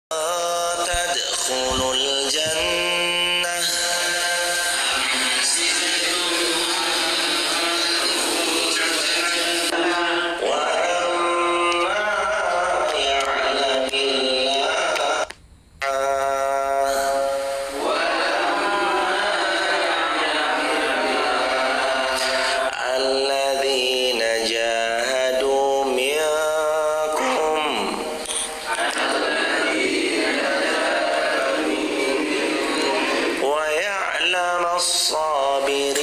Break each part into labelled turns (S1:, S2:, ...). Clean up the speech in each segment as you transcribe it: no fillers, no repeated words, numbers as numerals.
S1: تدخلوا الجنة ولما يعلم الله الذين جاهدوا منكم ويعلم الصابرين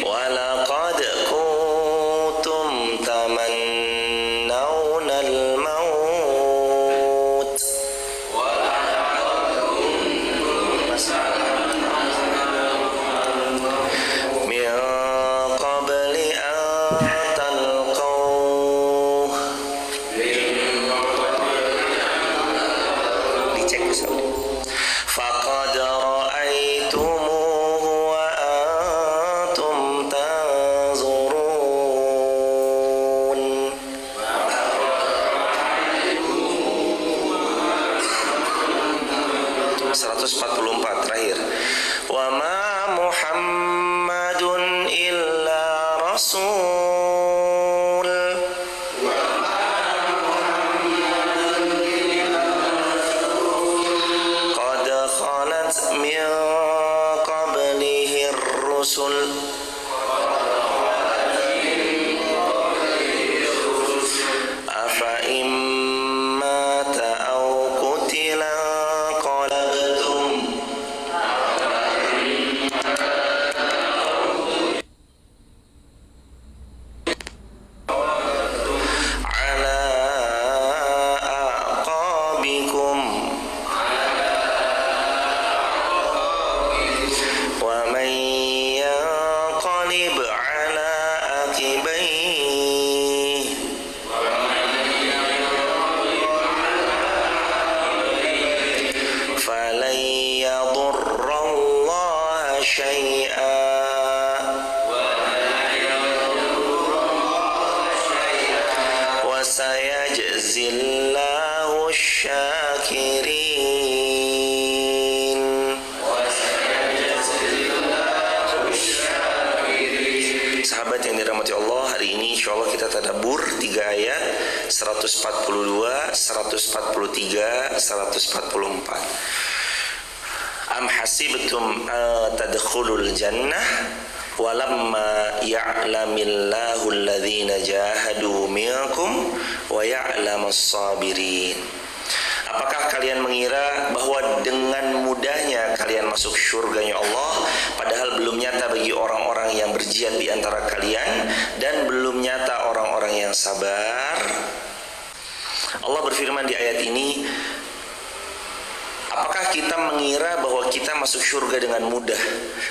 S1: ولقد كنتم تمنون الموت من قبل أن تلقوه dicek فقد رأيتموه وأنتم تنظرون 144 terakhir wa ma Muhammadun illa rasul qad khalat min qablihi ar-rusul afa imma aw qutila qalabtum ala aqabikum wa man yanqalib ala aqibaihi falan yadurra Allah syai'an wa sayajzillahu syakirin. Sahabat yang dirahmati Allah, hari ini insyaallah kita tadabbur 3 ayat 142, 143, 144. Am hasibtum tadkhulul jannah walamma ya'lamillahu alladhina jahadu minkum wa ya'lamas sabirin. Apakah kalian mengira bahwa dengan mudahnya kalian masuk syurganya Allah, padahal belum nyata bagi orang-orang yang berjihad di antara kalian dan belum nyata orang-orang yang sabar? Allah berfirman di ayat ini, apakah kita mengira bahwa kita masuk syurga dengan mudah?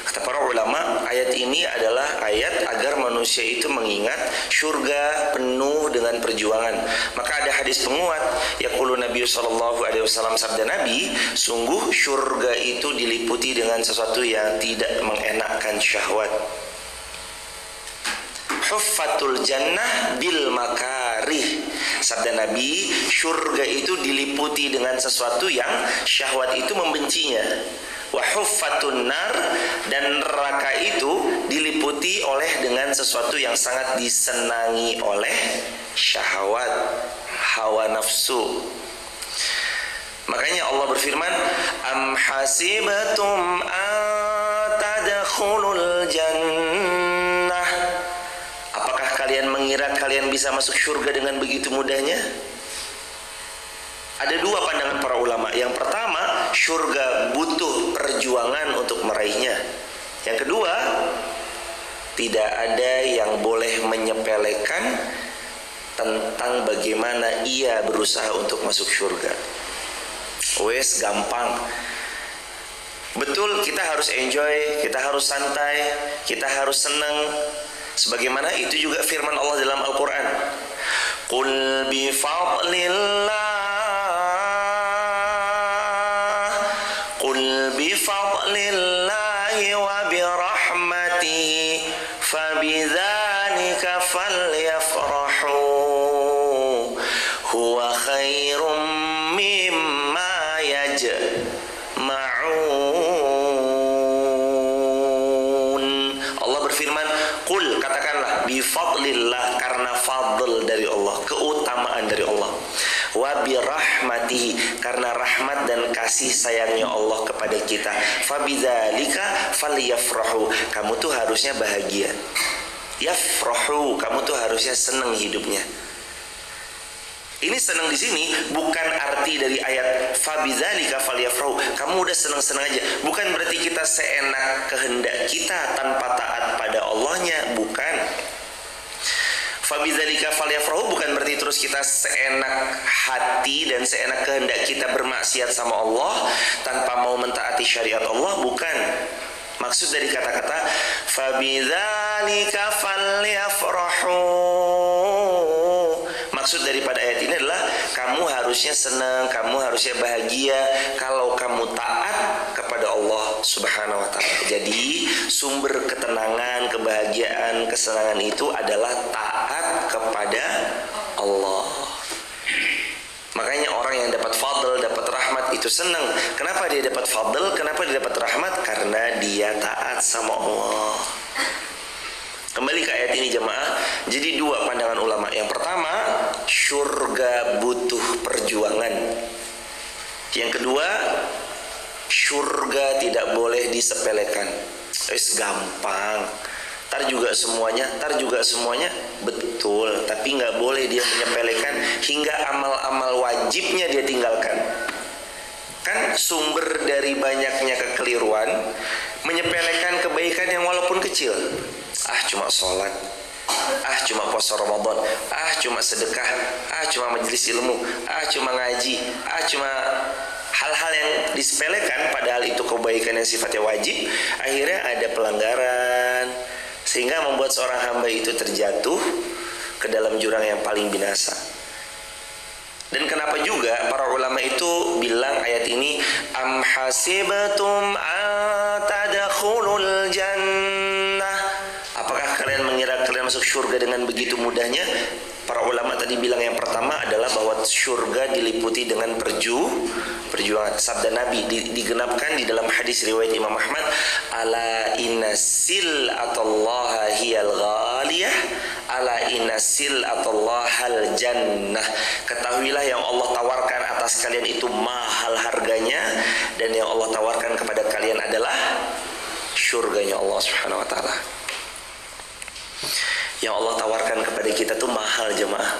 S1: Kata para ulama, ayat ini adalah ayat agar manusia itu mengingat syurga penuh dengan perjuangan. Maka ada hadis penguat, yaqulu Nabi sallallahu alaihi wasallam, sabda Nabi, sungguh syurga itu diliputi dengan sesuatu yang tidak mengenakkan syahwat. Huffatul jannah bil makarih. Sabda Nabi, syurga itu diliputi dengan sesuatu yang syahwat itu membencinya. Wa huffatun nar, dan neraka itu diliputi oleh dengan sesuatu yang sangat disenangi oleh syahwat, hawa nafsu. Makanya Allah berfirman, am hasibatum an tadkhulul jannah. Apakah kalian mengira kalian bisa masuk surga dengan begitu mudahnya? Ada dua pandangan para ulama. Yang pertama, surga butuh perjuangan untuk meraihnya. Yang kedua, tidak ada yang boleh menyepelekan tentang bagaimana ia berusaha untuk masuk surga. Wes gampang. Betul, kita harus enjoy, kita harus santai, kita harus senang. Sebagaimana itu juga firman Allah dalam Al-Quran. Qul bi fadlillah بفضل الله وبرحمته fabidzalika falyafrahu huwa khairum mimma yajma'un. Allah berfirman, qul, katakanlah, bifadlillah, karena fadl dari Allah, keutamaan dari Allah, wa birahmatihi, karena rahmat dan kasih sayangnya Allah kepada kita, fabidzalika falyafrahu, kamu tuh harusnya bahagia. Yafrahu, kamu tuh harusnya senang hidupnya. Ini senang di sini bukan arti dari ayat fabidzalika falyafrahu, kamu udah senang-senang aja. Bukan berarti kita seenak kehendak kita tanpa taat pada Allahnya, bukan. Fabidzalika falyafrahu bukan berarti terus kita seenak hati dan seenak kehendak kita bermaksiat sama Allah tanpa mau mentaati syariat Allah, bukan. Maksud dari kata-kata fabidzalika falyafrahu, maksud daripada ayat ini adalah kamu harusnya senang, kamu harusnya bahagia kalau kamu taat kepada Allah Subhanahu wa ta'ala. Jadi sumber ketenangan, kebahagiaan, kesenangan itu adalah taat kepada Allah. Makanya orang yang dapat fadl, dapat rahmat itu senang. Kenapa dia dapat fadl? Kenapa dia dapat rahmat? Karena dia taat sama Allah. Kembali ke ayat ini jemaah. Jadi dua pandangan ulama. Yang pertama, syurga butuh perjuangan. Yang kedua, syurga tidak boleh disepelekan. Gampang. Tar juga semuanya, betul. Tapi nggak boleh dia menyepelekan hingga amal-amal wajibnya dia tinggalkan. Kan sumber dari banyaknya kekeliruan menyepelekan kebaikan yang walaupun kecil. Cuma sholat, cuma puasa Ramadan, cuma sedekah, cuma majelis ilmu, cuma ngaji, cuma hal-hal yang disepelekan padahal itu kebaikan yang sifatnya wajib. Akhirnya ada pelanggaran sehingga membuat seorang hamba itu terjatuh ke dalam jurang yang paling binasa. Dan kenapa juga para ulama itu bilang ayat ini am hasibtum tadkhulul jannah, apakah kalian mengira kalian masuk surga dengan begitu mudahnya? Para ulama tadi bilang yang pertama adalah bahwa surga diliputi dengan perjuangan. Sabda Nabi digenapkan di dalam hadis riwayat Imam Ahmad, ala inna sil'atallaha hiyal ghaliyah, ala inna sil'atallahal jannah. Ketahuilah yang Allah tawarkan atas kalian itu mahal harganya, dan yang Allah tawarkan kepada kalian adalah surganya Allah Subhanahu wa ta'ala. Yang Allah tawarkan kepada kita tuh mahal jemaah.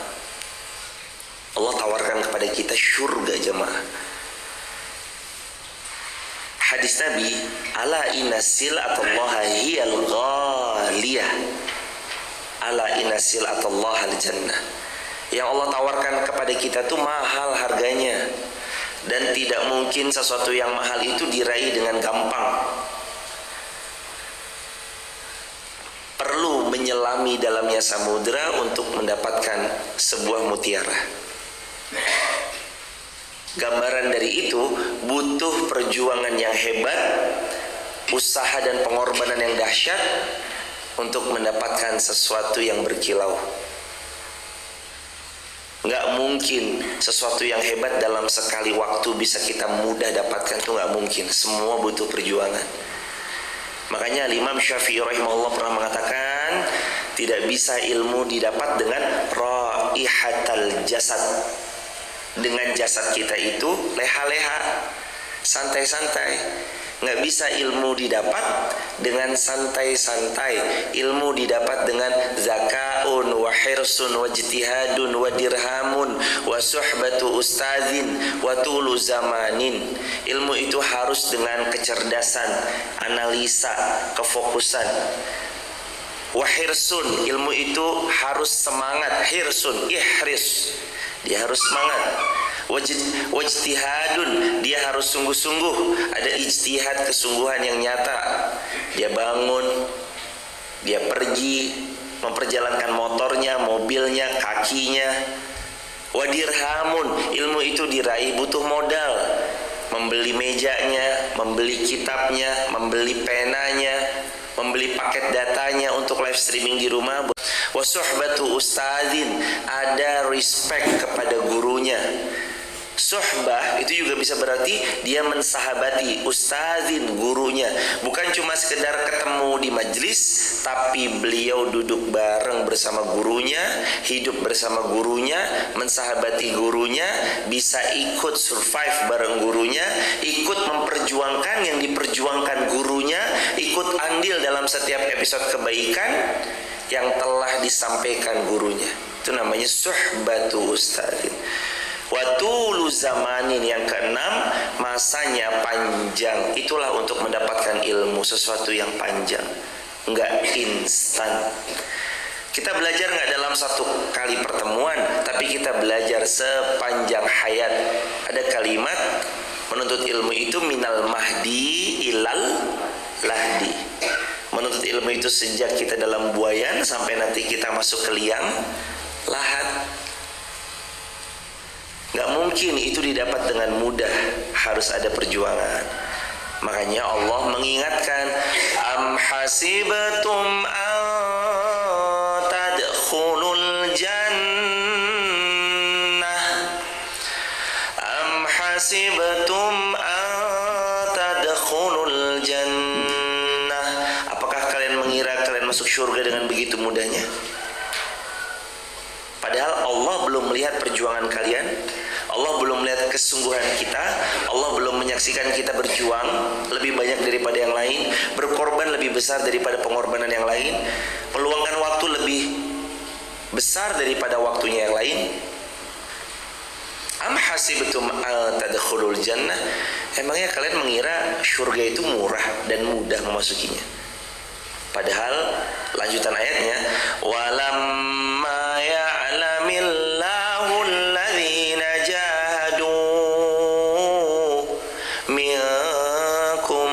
S1: Allah tawarkan kepada kita surga jemaah. Hadis Nabi, ala inna sil'atallaha hiyal ghaliyah, ala inna sil'atallahal jannah. Yang Allah tawarkan kepada kita tuh mahal harganya, dan tidak mungkin sesuatu yang mahal itu diraih dengan gampang. Perlu menyelami dalamnya samudera untuk mendapatkan sebuah mutiara. Gambaran dari itu butuh perjuangan yang hebat, usaha dan pengorbanan yang dahsyat untuk mendapatkan sesuatu yang berkilau. Nggak mungkin sesuatu yang hebat dalam sekali waktu bisa kita mudah dapatkan, itu nggak mungkin. Semua butuh perjuangan. Makanya Imam Syafi'i rahimahullah pernah mengatakan, tidak bisa ilmu didapat dengan raihatal jasad. Dengan jasad kita itu leha-leha, santai-santai. Nggak bisa ilmu didapat dengan santai-santai. Ilmu didapat dengan zakaun wa hirsun wa ijtihadun wa dirhamun wa suhbatu ustadzin wa tulu zamanin. Ilmu itu harus dengan kecerdasan, analisa, kefokusan. Wa hirsun, ilmu itu harus semangat. Hirsun, ihris, dia harus semangat. Wajtihadun, dia harus sungguh-sungguh, ada ijtihad, kesungguhan yang nyata. Dia bangun, dia pergi, memperjalankan motornya, mobilnya, kakinya. Wadirhamun, ilmu itu diraih butuh modal. Membeli mejanya, membeli kitabnya, membeli penanya, membeli paket datanya untuk live streaming di rumah. Wa suhbatu ustadzin, ada respect kepada gurunya. Suhbah itu juga bisa berarti dia mensahabati ustadzin, gurunya. Bukan cuma sekedar ketemu di majlis, tapi beliau duduk bareng bersama gurunya, hidup bersama gurunya, mensahabati gurunya, bisa ikut survive bareng gurunya, ikut memperjuangkan yang diperjuangkan gurunya, ikut andil dalam setiap episode kebaikan yang telah disampaikan gurunya. Itu namanya suhbatu ustadzin. Watulu zamanin, yang keenam, masanya panjang. Itulah untuk mendapatkan ilmu, sesuatu yang panjang, enggak instan. Kita belajar enggak dalam satu kali pertemuan, tapi kita belajar sepanjang hayat. Ada kalimat menuntut ilmu itu minal mahdi ilal lahdi. Menuntut ilmu itu sejak kita dalam buayan sampai nanti kita masuk ke liang lahat. Gak mungkin itu didapat dengan mudah, harus ada perjuangan. Makanya Allah mengingatkan, am hasibtum an tadkhulul jannah, am hasibtum an tadkhulul jannah. Apakah kalian mengira kalian masuk surga dengan begitu mudahnya? Padahal Allah belum melihat perjuangan kalian, Allah belum melihat kesungguhan kita, Allah belum menyaksikan kita berjuang lebih banyak daripada yang lain, berkorban lebih besar daripada pengorbanan yang lain, meluangkan waktu lebih besar daripada waktunya yang lain. Am hasibtum tadkhulul jannah, emangnya kalian mengira surga itu murah dan mudah memasukinya? Padahal lanjutan ayatnya, walamma ya'lamillahu alladhina jahadu minkum.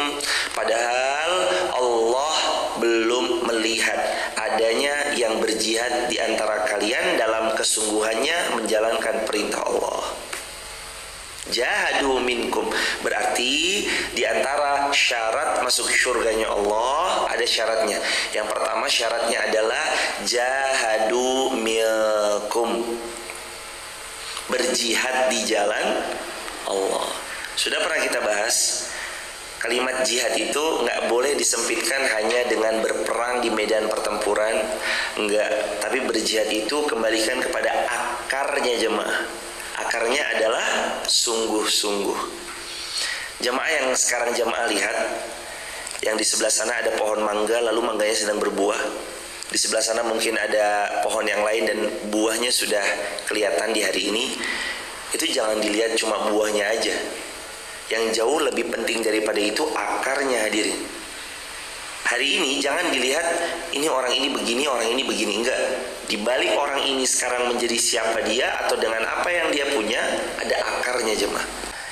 S1: Padahal Allah belum melihat adanya yang berjihad di antara kalian dalam kesungguhannya menjalankan perintah Allah. Jahadu minkum, berarti di antara syarat masuk surganya Allah ada syaratnya. Yang pertama syaratnya adalah jahadu minkum, berjihad di jalan Allah. Sudah pernah kita bahas, kalimat jihad itu nggak boleh disempitkan hanya dengan berperang di medan pertempuran, enggak. Tapi berjihad itu kembalikan kepada akarnya jemaah. Akarnya adalah sungguh-sungguh. Jamaah yang sekarang jamaah lihat, yang di sebelah sana ada pohon mangga, lalu mangganya sedang berbuah. Di sebelah sana mungkin ada pohon yang lain dan buahnya sudah kelihatan di hari ini. Itu jangan dilihat cuma buahnya aja. Yang jauh lebih penting daripada itu akarnya, hadirin. Hari ini jangan dilihat ini orang ini begini, orang ini begini, enggak. Di balik orang ini sekarang menjadi siapa dia atau dengan apa yang dia punya, ada akarnya jemaah.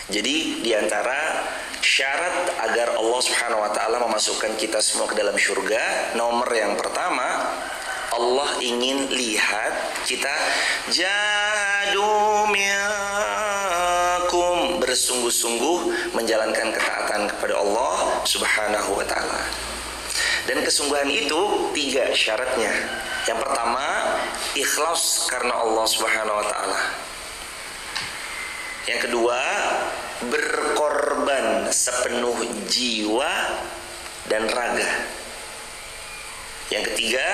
S1: Jadi di antara syarat agar Allah Subhanahu wa taala memasukkan kita semua ke dalam surga, nomor yang pertama, Allah ingin lihat kita jahadu minkum, bersungguh-sungguh menjalankan ketaatan kepada Allah Subhanahu wa taala. Dan kesungguhan itu 3 syaratnya. Yang pertama, ikhlas karena Allah Subhanahu wa taala. Yang kedua, berkorban sepenuh jiwa dan raga. Yang ketiga,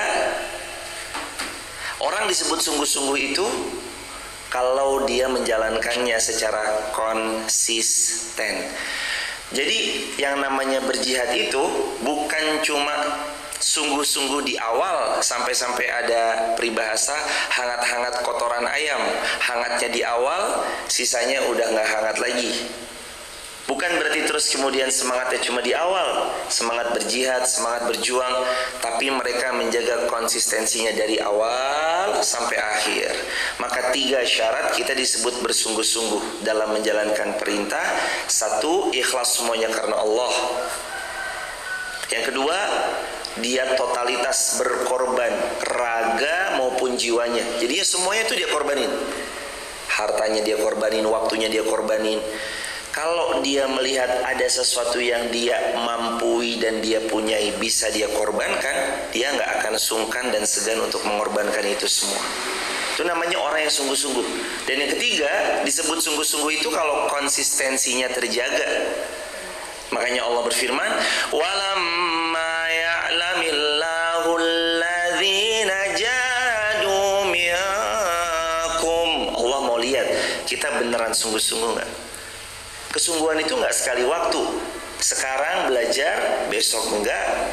S1: orang disebut sungguh-sungguh itu kalau dia menjalankannya secara konsisten. Jadi yang namanya berjihad itu bukan cuma sungguh-sungguh di awal sampai ada peribahasa hangat-hangat kotoran ayam. Hangatnya di awal, sisanya udah gak hangat lagi. Bukan berarti terus kemudian semangatnya cuma di awal, semangat berjihad, semangat berjuang, tapi mereka menjaga konsistensinya dari awal sampai akhir. Maka 3 syarat kita disebut bersungguh-sungguh dalam menjalankan perintah. 1, ikhlas semuanya karena Allah. Yang kedua, dia totalitas berkorban, raga maupun jiwanya. Jadi ya semuanya itu dia korbanin. Hartanya dia korbanin, waktunya dia korbanin, Kalau dia melihat ada sesuatu yang dia mampu dan dia punyai, bisa dia korbankan, dia nggak akan sungkan dan segan untuk mengorbankan itu semua. Itu namanya orang yang sungguh-sungguh. Dan yang ketiga, disebut sungguh-sungguh itu kalau konsistensinya terjaga. Makanya Allah berfirman, "Walamma ya'lamillahu alladzina jahadu minkum." Allah mau lihat kita beneran sungguh-sungguh nggak? Kesungguhan itu nggak sekali waktu. Sekarang belajar, besok enggak.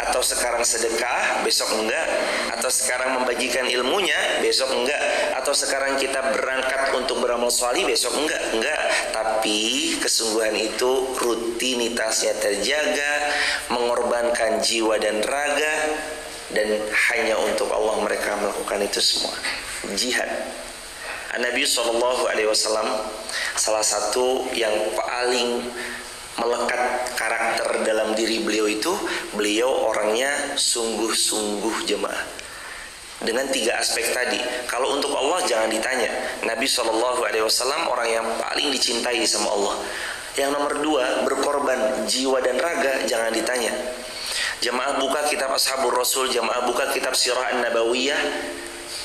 S1: Atau sekarang sedekah, besok enggak. Atau sekarang membagikan ilmunya, besok enggak. Atau sekarang kita berangkat untuk beramal sholih, besok enggak. Enggak. Tapi kesungguhan itu rutinitasnya terjaga, mengorbankan jiwa dan raga, dan hanya untuk Allah mereka melakukan itu semua. Jihad. Nabi SAW salah satu yang paling melekat karakter dalam diri beliau itu, beliau orangnya sungguh-sungguh jemaah. Dengan 3 aspek tadi. Kalau untuk Allah jangan ditanya. Nabi SAW orang yang paling dicintai sama Allah. Yang nomor 2, berkorban jiwa dan raga, jangan ditanya. Jemaah buka kitab Ashabur Rasul, jemaah buka kitab Sirah An-Nabawiyah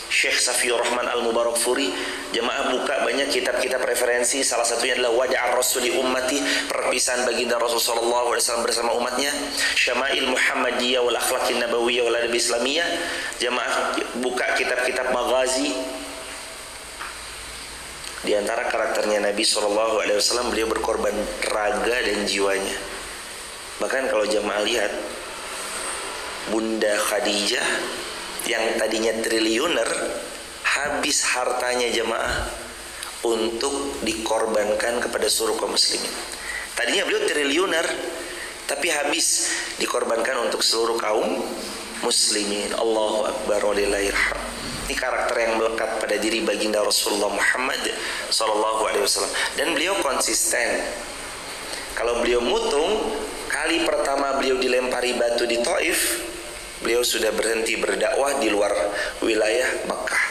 S1: Syekh Safiyur Rahman Al-Mubarakfuri. Jemaah buka banyak kitab-kitab referensi. Salah satunya adalah Wada'ar Rasuli Ummati, perpisahan baginda Rasulullah SAW bersama umatnya. Syama'il Muhammadiyah wal Akhlaqin Nabawiyah wal Adab Islamiyah. Jemaah buka kitab-kitab Maghazi. Di antara karakternya Nabi SAW, beliau berkorban raga dan jiwanya. Bahkan kalau jemaah lihat Bunda Khadijah yang tadinya triliuner, habis hartanya jemaah untuk dikorbankan kepada seluruh kaum muslimin. Tadinya beliau triliuner, tapi habis dikorbankan untuk seluruh kaum muslimin. Allahu Akbar walillahil hamd. Ini karakter yang melekat pada diri baginda Rasulullah Muhammad SAW. Dan beliau konsisten. Kalau beliau mutung, kali pertama beliau dilempari batu di Taif, beliau sudah berhenti berdakwah di luar wilayah Makkah.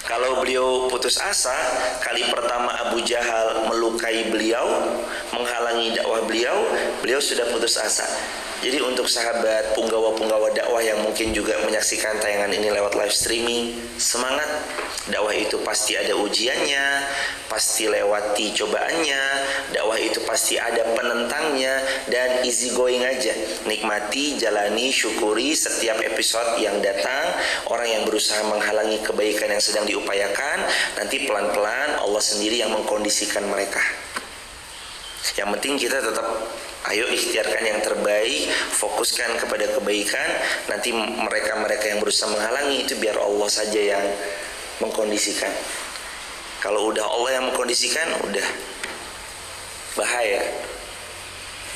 S1: Kalau beliau putus asa, kali pertama Abu Jahal melukai beliau, menghalangi dakwah beliau, beliau sudah putus asa. Jadi untuk sahabat punggawa-punggawa dakwah yang mungkin juga menyaksikan tayangan ini lewat live streaming, semangat. Dakwah itu pasti ada ujiannya, pasti lewati cobaannya, dakwah itu pasti ada penentangnya, dan easy going aja. Nikmati, jalani, syukuri setiap episode yang datang. Orang yang berusaha menghalangi kebaikan yang sedang diupayakan, nanti pelan-pelan Allah sendiri yang mengkondisikan mereka. Yang penting kita tetap ayo ikhtiarkan yang terbaik, fokuskan kepada kebaikan. Nanti mereka-mereka yang berusaha menghalangi itu biar Allah saja yang mengkondisikan. Kalau udah Allah yang mengkondisikan, udah bahaya,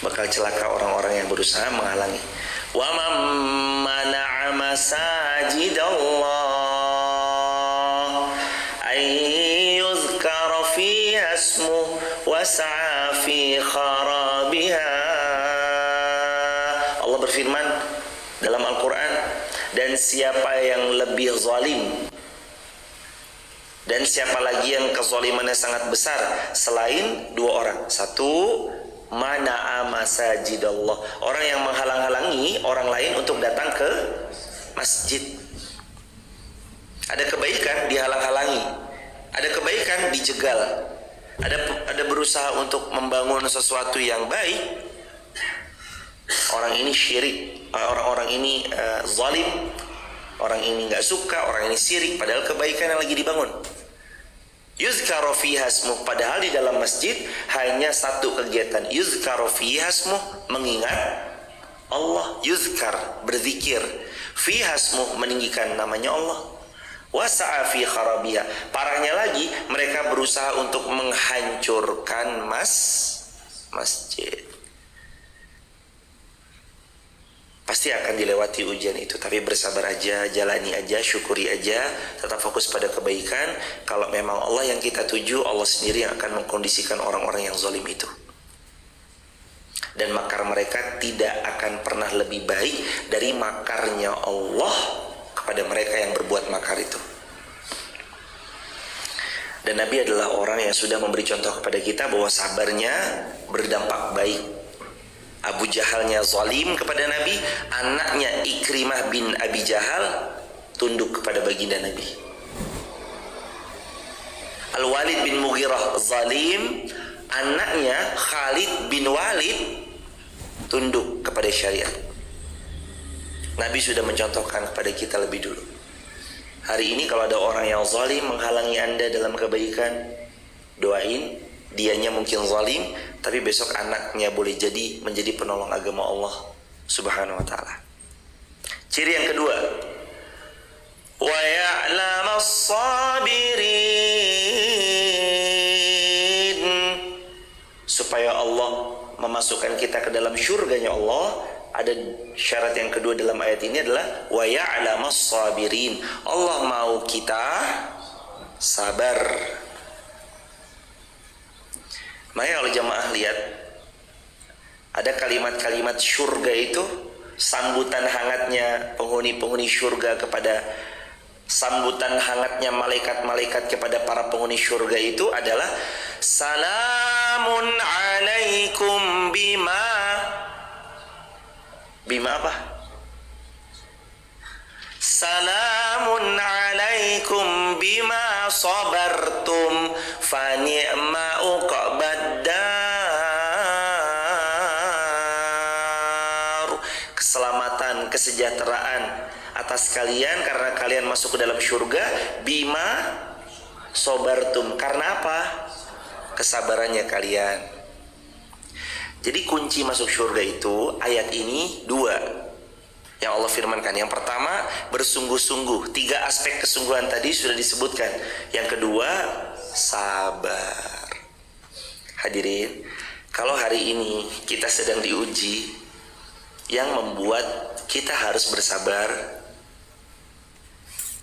S1: bakal celaka orang-orang yang berusaha menghalangi. Wa man mana'a masajidallah ay yuzkara fiha ismuhu wa sa'a fi kharabiha. Allah berfirman dalam Al-Quran, dan siapa yang lebih zalim, dan siapa lagi yang kezalimannya sangat besar selain 2 orang. 1, mana'a masajidallah, orang yang menghalang-halangi orang lain untuk datang ke masjid. Ada kebaikan dihalang-halangi, ada kebaikan dijegal, ada berusaha untuk membangun sesuatu yang baik. Orang ini syirik, orang-orang ini zalim, orang ini nggak suka, orang ini syirik, padahal kebaikan yang lagi dibangun. Yuzkaru fiha ismuh, padahal di dalam masjid hanya satu kegiatan, yuzkaru fiha ismuh, mengingat Allah. Yuzkar, berzikir, fiha ismuh, meninggikan namanya Allah. Wasa'a fi kharabiha, parahnya lagi mereka berusaha untuk menghancurkan masjid. Pasti akan dilewati ujian itu, tapi bersabar aja, jalani aja, syukuri aja, tetap fokus pada kebaikan. Kalau memang Allah yang kita tuju, Allah sendiri yang akan mengkondisikan orang-orang yang zalim itu. Dan makar mereka tidak akan pernah lebih baik dari makarnya Allah kepada mereka yang berbuat makar itu. Dan Nabi adalah orang yang sudah memberi contoh kepada kita bahwa sabarnya berdampak baik. Abu Jahalnya zalim kepada Nabi, anaknya Ikrimah bin Abi Jahal tunduk kepada baginda Nabi. Al-Walid bin Mughirah zalim, anaknya Khalid bin Walid tunduk kepada syariat. Nabi sudah mencontohkan kepada kita lebih dulu. Hari ini kalau ada orang yang zalim menghalangi Anda dalam kebaikan, doain. Dianya mungkin zalim, tapi besok anaknya boleh jadi menjadi penolong agama Allah Subhanahu wa taala. Ciri yang kedua, wa ya'lamas sabirin. Supaya Allah memasukkan kita ke dalam syurganya Allah, ada syarat yang kedua dalam ayat ini adalah wa ya'lamas sabirin. Allah mau kita sabar. Makanya kalau jamaah lihat, ada kalimat-kalimat syurga itu, sambutan hangatnya penghuni-penghuni syurga kepada sambutan hangatnya malaikat-malaikat kepada para penghuni syurga itu adalah salamun alaikum bima apa? Salamun alaikum bima sabartum fa ni'ma uqbaddar. Keselamatan, kesejahteraan atas kalian karena kalian masuk ke dalam syurga. Bima sabartum, karena apa? Kesabarannya kalian. Jadi kunci masuk syurga itu ayat ini dua yang Allah firmankan. Yang pertama, bersungguh-sungguh. 3 aspek kesungguhan tadi sudah disebutkan. Yang kedua, sabar. Hadirin, kalau hari ini kita sedang diuji, yang membuat kita harus bersabar,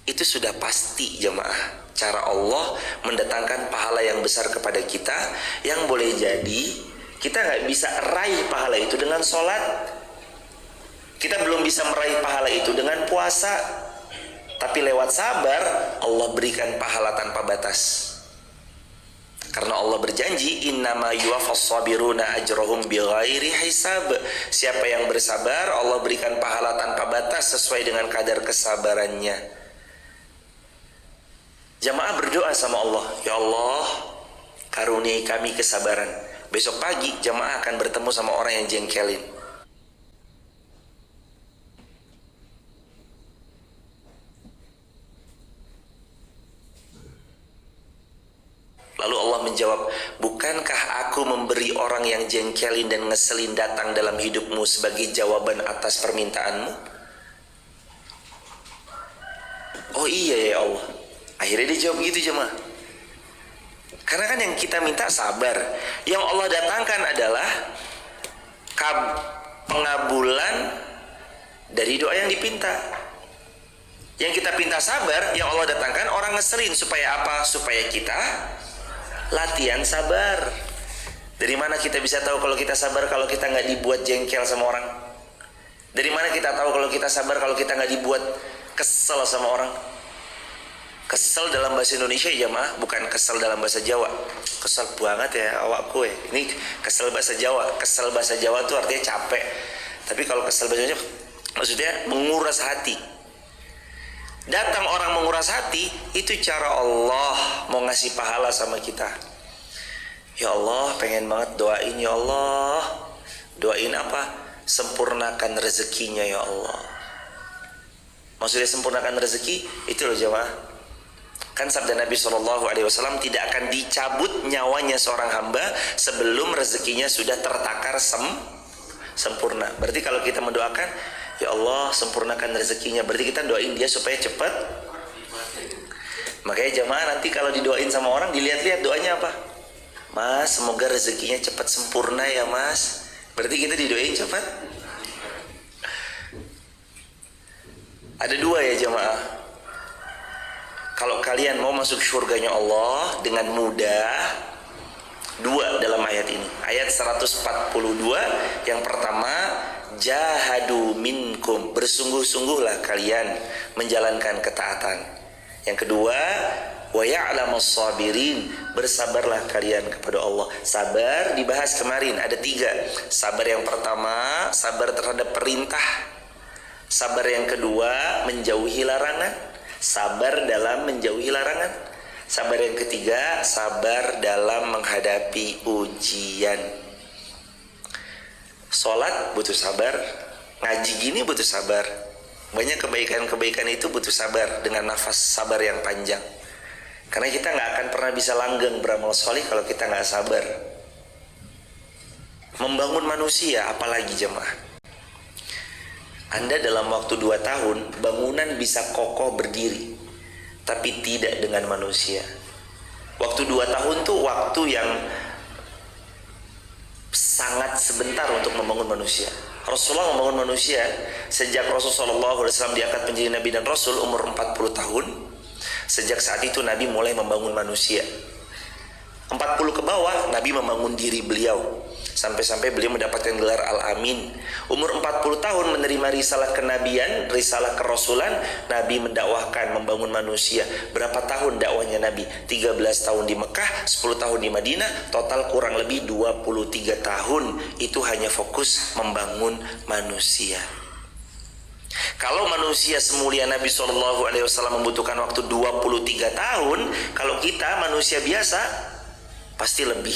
S1: itu sudah pasti jemaah. Cara Allah mendatangkan pahala yang besar kepada kita, yang boleh jadi kita nggak bisa raih pahala itu dengan sholat. Kita belum bisa meraih pahala itu dengan puasa. Tapi lewat sabar, Allah berikan pahala tanpa batas. Karena Allah berjanji, innama yuwaffas sabiruna ajrahum bighairi hisab. Siapa yang bersabar, Allah berikan pahala tanpa batas sesuai dengan kadar kesabarannya. Jamaah berdoa sama Allah, ya Allah, karuniai kami kesabaran. Besok pagi jamaah akan bertemu sama orang yang jengkelin. Lalu Allah menjawab, bukankah aku memberi orang yang jengkelin dan ngeselin datang dalam hidupmu sebagai jawaban atas permintaanmu? Oh iya ya Allah. Akhirnya dia jawab gitu jemaah. Karena kan yang kita minta sabar, yang Allah datangkan adalah pengabulan dari doa yang dipinta. Yang kita pinta sabar, yang Allah datangkan orang ngeselin. Supaya apa? Supaya kita latihan sabar. Dari mana kita bisa tahu kalau kita sabar kalau kita nggak dibuat jengkel sama orang? Dari mana kita tahu kalau kita sabar kalau kita nggak dibuat kesel sama orang? Kesel dalam bahasa Indonesia ya jemaah, bukan kesel dalam bahasa Jawa. Kesel banget ya awakku ya. Ini kesel bahasa Jawa. Kesel bahasa Jawa itu artinya capek. Tapi kalau kesel bahasa Jawa maksudnya menguras hati. Datang orang menguras hati, itu cara Allah mau ngasih pahala sama kita. Ya Allah, pengen banget doain ya Allah. Doain apa? Sempurnakan rezekinya ya Allah. Maksudnya sempurnakan rezeki, itu loh jemaah. Kan sabda Nabi SAW, tidak akan dicabut nyawanya seorang hamba sebelum rezekinya sudah tertakar sempurna. Berarti kalau kita mendoakan, ya Allah sempurnakan rezekinya, berarti kita doain dia supaya cepat. Makanya jemaah nanti kalau didoain sama orang, dilihat-lihat doanya apa. Mas, semoga rezekinya cepat sempurna ya mas. Berarti kita didoain cepat. Ada dua ya jemaah. Kalau kalian mau masuk surganya Allah dengan mudah, dua dalam ayat ini. Ayat 142 yang pertama, jahadu minkum, bersungguh-sungguhlah kalian menjalankan ketaatan. Yang kedua, wa ya'lamus sabirin, bersabarlah kalian kepada Allah. Sabar dibahas kemarin ada 3. Sabar yang pertama, sabar terhadap perintah. Sabar yang kedua, menjauhi larangan. Sabar dalam menjauhi larangan. Sabar yang ketiga, sabar dalam menghadapi ujian. Sholat butuh sabar, ngaji gini butuh sabar. Banyak kebaikan-kebaikan itu butuh sabar, dengan nafas sabar yang panjang. Karena kita nggak akan pernah bisa langgeng beramal soleh kalau kita nggak sabar. Membangun manusia, apalagi jemaah. Anda dalam waktu 2 tahun, bangunan bisa kokoh berdiri, tapi tidak dengan manusia. Waktu 2 tahun tuh waktu yang sangat sebentar untuk membangun manusia. Rasulullah membangun manusia sejak Rasulullah SAW diangkat menjadi Nabi dan Rasul umur 40 tahun. Sejak saat itu Nabi mulai membangun manusia. 40 ke bawah Nabi membangun diri beliau, sampai-sampai beliau mendapatkan gelar Al-Amin. Umur 40 tahun menerima risalah kenabian, risalah kerasulan, Nabi mendakwahkan, membangun manusia. Berapa tahun dakwahnya Nabi? 13 tahun di Mekah, 10 tahun di Madinah, total kurang lebih 23 tahun. Itu hanya fokus membangun manusia. Kalau manusia semulia Nabi SAW membutuhkan waktu 23 tahun, kalau kita manusia biasa pasti lebih.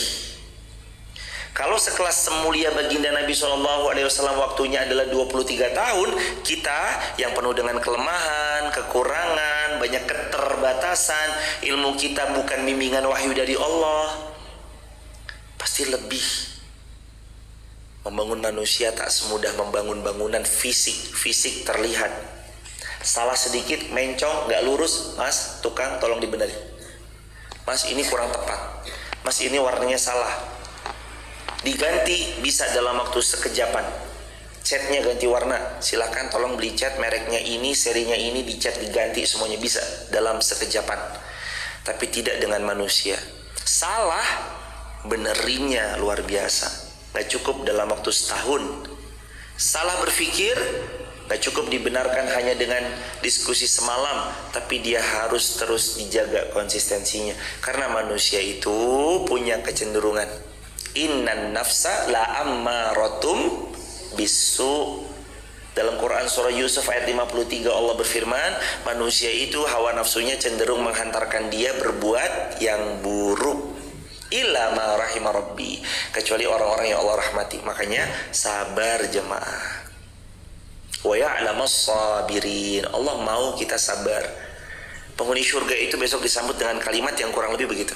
S1: Kalau sekelas semulia baginda Nabi SAW waktunya adalah 23 tahun, kita yang penuh dengan kelemahan, kekurangan, banyak keterbatasan, ilmu kita bukan bimbingan wahyu dari Allah, pasti lebih. Membangun manusia tak semudah membangun bangunan fisik. Fisik terlihat. Salah sedikit, mencong, gak lurus, mas, tukang, tolong dibenerin. Mas, ini kurang tepat. Mas, ini warnanya salah. Diganti bisa dalam waktu sekejapan. Catnya ganti warna, silakan tolong beli cat mereknya ini, serinya ini, dicat, diganti, semuanya bisa dalam sekejapan. Tapi tidak dengan manusia. Salah, benerinnya luar biasa. Gak cukup dalam waktu setahun. Salah berpikir gak cukup dibenarkan hanya dengan diskusi semalam, tapi dia harus terus dijaga konsistensinya. Karena manusia itu punya kecenderungan, innan nafsa la ammaratum bisu. Dalam Quran surah Yusuf ayat 53 Allah berfirman, manusia itu hawa nafsunya cenderung menghantarkan dia berbuat yang buruk. Illa ma rahima rabbi, kecuali orang-orang yang Allah rahmati. Makanya sabar jemaah. Wa ya'lamus sabirin, Allah mau kita sabar. Penghuni surga itu besok disambut dengan kalimat yang kurang lebih begitu.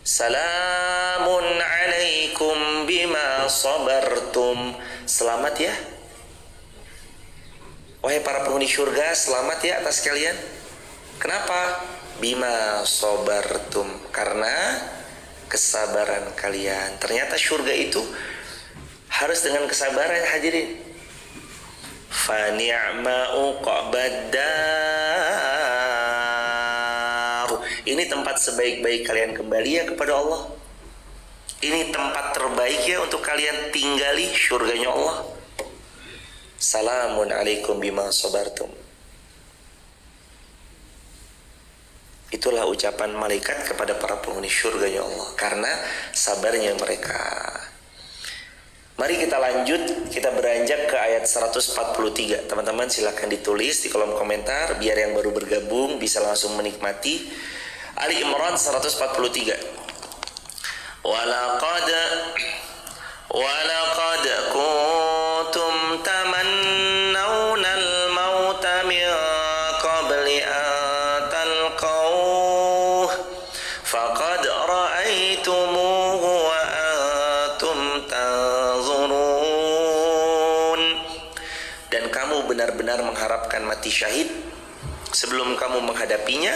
S1: Salamun alaikum bima sabartum. Selamat ya, wahai para penghuni surga, selamat ya atas kalian. Kenapa? Bima sabartum, karena kesabaran kalian. Ternyata surga itu harus dengan kesabaran, hadirin. Fa ni'ma uqbadar. Ini tempat sebaik-baik kalian kembali ya kepada Allah. Ini tempat terbaik ya untuk kalian tinggali, surganya Allah. Salamun alaikum bima sabartum. Itulah ucapan malaikat kepada para penghuni surganya Allah, karena sabarnya mereka. Mari kita lanjut, kita beranjak ke ayat 143. Teman-teman silakan ditulis di kolom komentar biar yang baru bergabung bisa langsung menikmati. Ali Imran 143. Walaqad kuntum tamannawna al-mauta min qabli an talqawh faqad ra'aytumuhu wa antum tanzurun. Dan kamu benar-benar mengharapkan mati syahid sebelum kamu menghadapinya,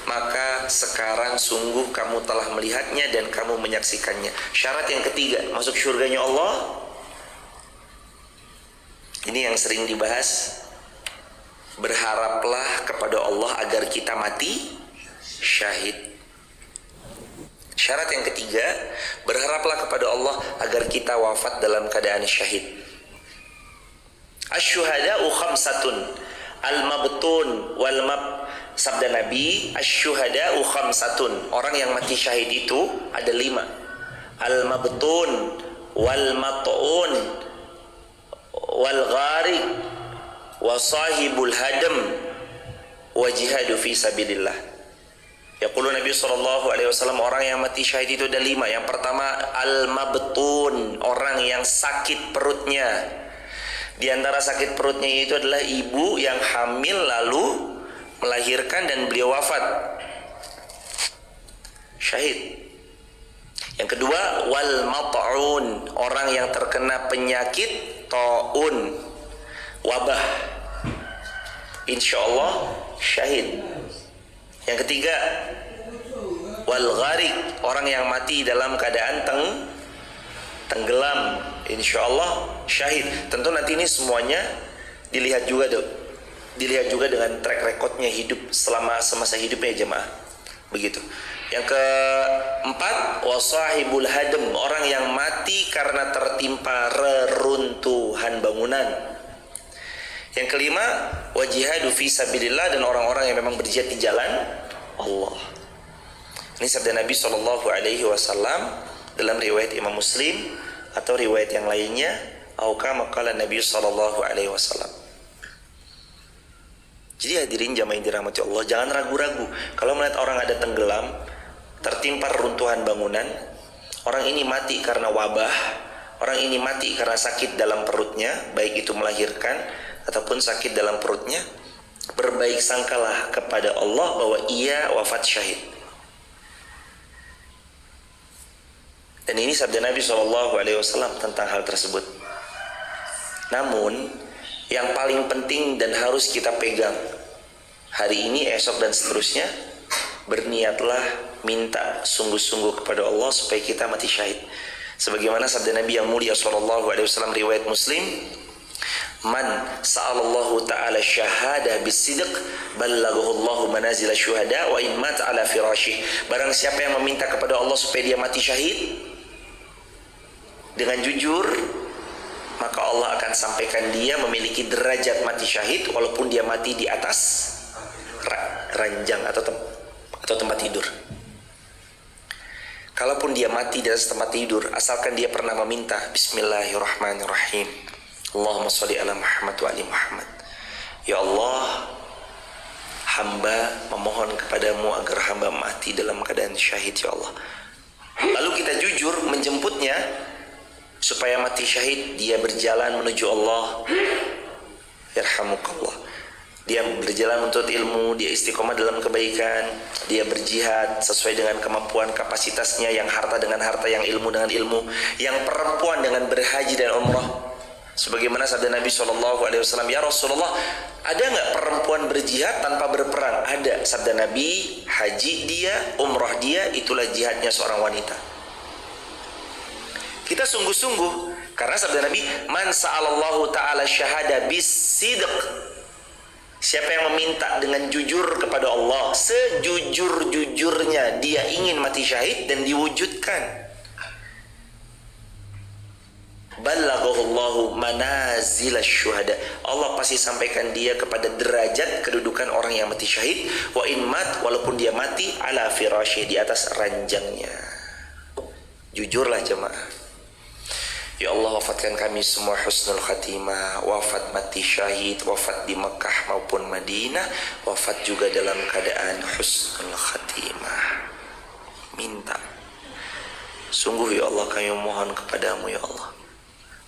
S1: maka sekarang sungguh kamu telah melihatnya dan kamu menyaksikannya. Syarat yang ketiga masuk surganya Allah, ini yang sering dibahas, berharaplah kepada Allah agar kita mati syahid. Syarat yang ketiga, berharaplah kepada Allah agar kita wafat dalam keadaan syahid. Asy-syuhada'u khamsatun, al-mabtun wal Sabda Nabi, asy-syuhada'u khamsatun. Orang yang mati syahid itu ada 5. Al-mabtun, wal-mat'un, wal-gharik, wa sahibul hadam, wa jihadu fi sabilillah. Yaqulu Nabi SAW, orang yang mati syahid itu ada 5. Yang pertama, al-mabtun, orang yang sakit perutnya. Di antara sakit perutnya itu adalah ibu yang hamil lalu melahirkan dan beliau wafat. Syahid. Yang kedua, wal mat'un, orang yang terkena penyakit taun, wabah. Insyaallah syahid. Yang ketiga, wal gharik, orang yang mati dalam keadaan tenggelam, insyaallah syahid. Tentu nanti ini semuanya dilihat juga dengan track recordnya hidup selama semasa hidupnya jemaah. Begitu. Yang keempat, wasahibul hadam, orang yang mati karena tertimpa reruntuhan bangunan. Yang kelima, wajihadu fi sabilillah, dan orang-orang yang memang berjihad di jalan Allah. Ini sabda Nabi SAW dalam riwayat Imam Muslim atau riwayat yang lainnya, au kama qala Nabi SAW. Jadi hadirin jamaah yang dirahmati Allah, jangan ragu-ragu kalau melihat orang ada tenggelam, tertimpa runtuhan bangunan, orang ini mati karena wabah, orang ini mati karena sakit dalam perutnya, baik itu melahirkan ataupun sakit dalam perutnya, berbaik sangkalah kepada Allah bahwa ia wafat syahid. Dan ini sabda Nabi SAW tentang hal tersebut. Namun yang paling penting dan harus kita pegang hari ini, esok dan seterusnya, berniatlah minta sungguh-sungguh kepada Allah supaya kita mati syahid. Sebagaimana sabda Nabi yang mulia SAW riwayat Muslim, man sa'alallahu ta'ala syahada bisidq ballaghahu Allahu manazil syuhada wa in mat ala firasyih. Barang siapa yang meminta kepada Allah supaya dia mati syahid dengan jujur, maka Allah akan sampaikan dia memiliki derajat mati syahid walaupun dia mati di atas ranjang atau tempat tidur. Kalaupun dia mati di atas tempat tidur, asalkan dia pernah meminta bismillahirrahmanirrahim, Allahumma sholli ala Muhammad wa ali Muhammad. Ya Allah, hamba memohon kepadamu agar hamba mati dalam keadaan syahid ya Allah. Lalu kita jujur menjemputnya supaya mati syahid, dia berjalan menuju Allah, yarhamukallah. Dia berjalan untuk ilmu, dia istiqomah dalam kebaikan, dia berjihad sesuai dengan kemampuan kapasitasnya, yang harta dengan harta, yang ilmu dengan ilmu, yang perempuan dengan berhaji dan umrah. Sebagaimana sabda Nabi SAW, ya Rasulullah, ada nggak perempuan berjihad tanpa berperang? Ada. Sabda Nabi, haji dia, umrah dia, itulah jihadnya seorang wanita. Kita sungguh-sungguh, karena sabda Nabi, man sa'alallahu ta'ala syahada bisidq, siapa yang meminta dengan jujur kepada Allah, sejujur-jujurnya dia ingin mati syahid dan diwujudkan, ballaghahu manazil syuhada, Allah pasti sampaikan dia kepada derajat kedudukan orang yang mati syahid, wa in mat, walaupun dia mati ala firasyi, di atas ranjangnya. Jujurlah jemaah. Ya Allah, wafatkan kami semua husnul khatimah, wafat mati syahid, wafat di Mekah maupun Madinah, wafat juga dalam keadaan husnul khatimah. Minta sungguh ya Allah, kami mohon kepadamu ya Allah,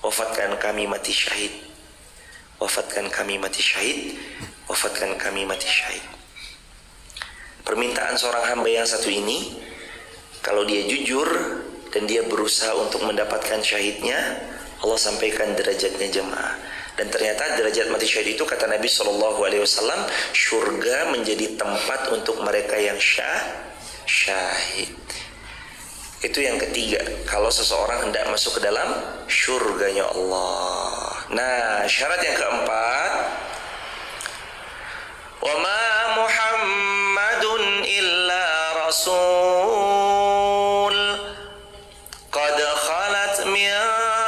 S1: wafatkan kami mati syahid, wafatkan kami mati syahid, wafatkan kami mati syahid. Permintaan seorang hamba yang satu ini, kalau dia jujur dan dia berusaha untuk mendapatkan syahidnya, Allah sampaikan derajatnya jemaah. Dan ternyata derajat mati syahid itu, kata Nabi SAW, syurga menjadi tempat untuk mereka yang syahid. Itu yang ketiga, kalau seseorang hendak masuk ke dalam syurganya Allah. Nah, syarat yang keempat, wa ma Muhammadun illa rasul qad khalat min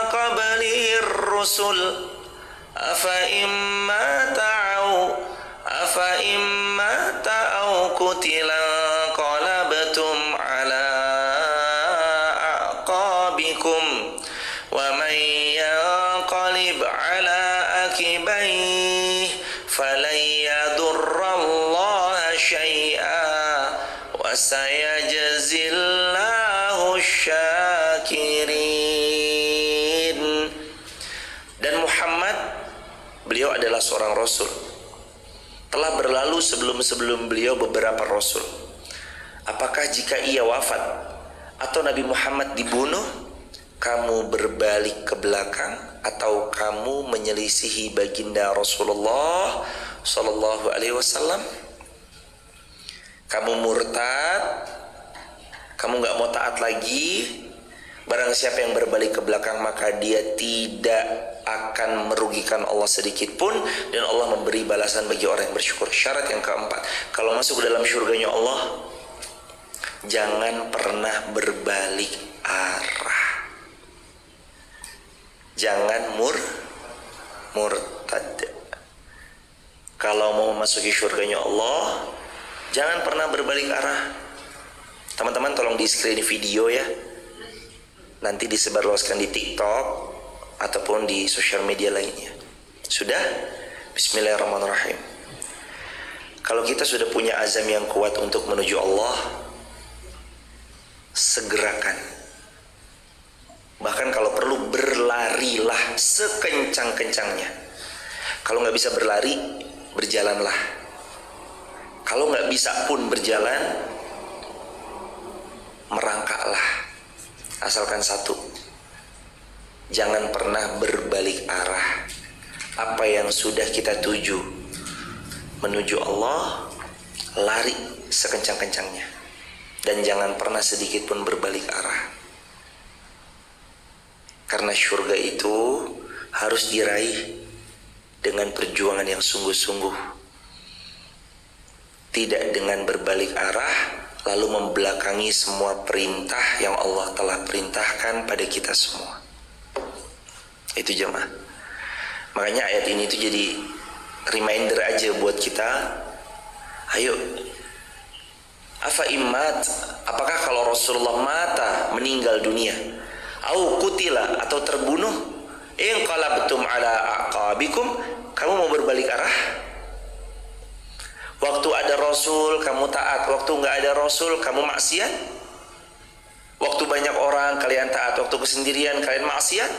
S1: qablihi rusul afa imma ta'u qutila qalabtum ala aqabikum wa man yanqalib ala akibaihi falan yadurrallaha syai'a wa sayajzillahu syakirin. Dan Muhammad, beliau adalah seorang rasul. Telah berlalu sebelum beliau beberapa rasul. Apakah jika ia wafat atau Nabi Muhammad dibunuh, kamu berbalik ke belakang atau kamu menyelisihi baginda Rasulullah sallallahu alaihi wasallam? Kamu murtad, kamu nggak mau taat lagi. Barang siapa yang berbalik ke belakang maka dia tidak akan merugikan Allah sedikit pun, dan Allah memberi balasan bagi orang yang bersyukur. Syarat yang keempat, kalau masuk ke dalam surganya Allah, jangan pernah berbalik arah. Jangan murtad. Kalau mau masuki surganya Allah, jangan pernah berbalik arah. Teman-teman tolong di screen video ya, nanti disebarluaskan di TikTok ataupun di sosial media lainnya. Sudah? Bismillahirrahmanirrahim. Kalau kita sudah punya azam yang kuat untuk menuju Allah, segerakan. Bahkan kalau perlu berlarilah sekencang-kencangnya. Kalau nggak bisa berlari, berjalanlah. Kalau nggak bisa pun berjalan, merangkaklah. Asalkan satu, jangan pernah berbalik arah. Apa yang sudah kita tuju menuju Allah, lari sekencang-kencangnya. Dan jangan pernah sedikit pun berbalik arah. Karena surga itu harus diraih dengan perjuangan yang sungguh-sungguh. Tidak dengan berbalik arah lalu membelakangi semua perintah yang Allah telah perintahkan pada kita semua. Itu jemaah. Makanya ayat ini tuh jadi reminder aja buat kita. Ayo, afa immat, apakah kalau Rasulullah mata, meninggal dunia, au kutila, atau terbunuh, in qalabtum ala aqabikum, kamu mau berbalik arah? Waktu ada Rasul kamu taat, waktu nggak ada Rasul kamu maksiat. Waktu banyak orang kalian taat, waktu kesendirian kalian maksiat.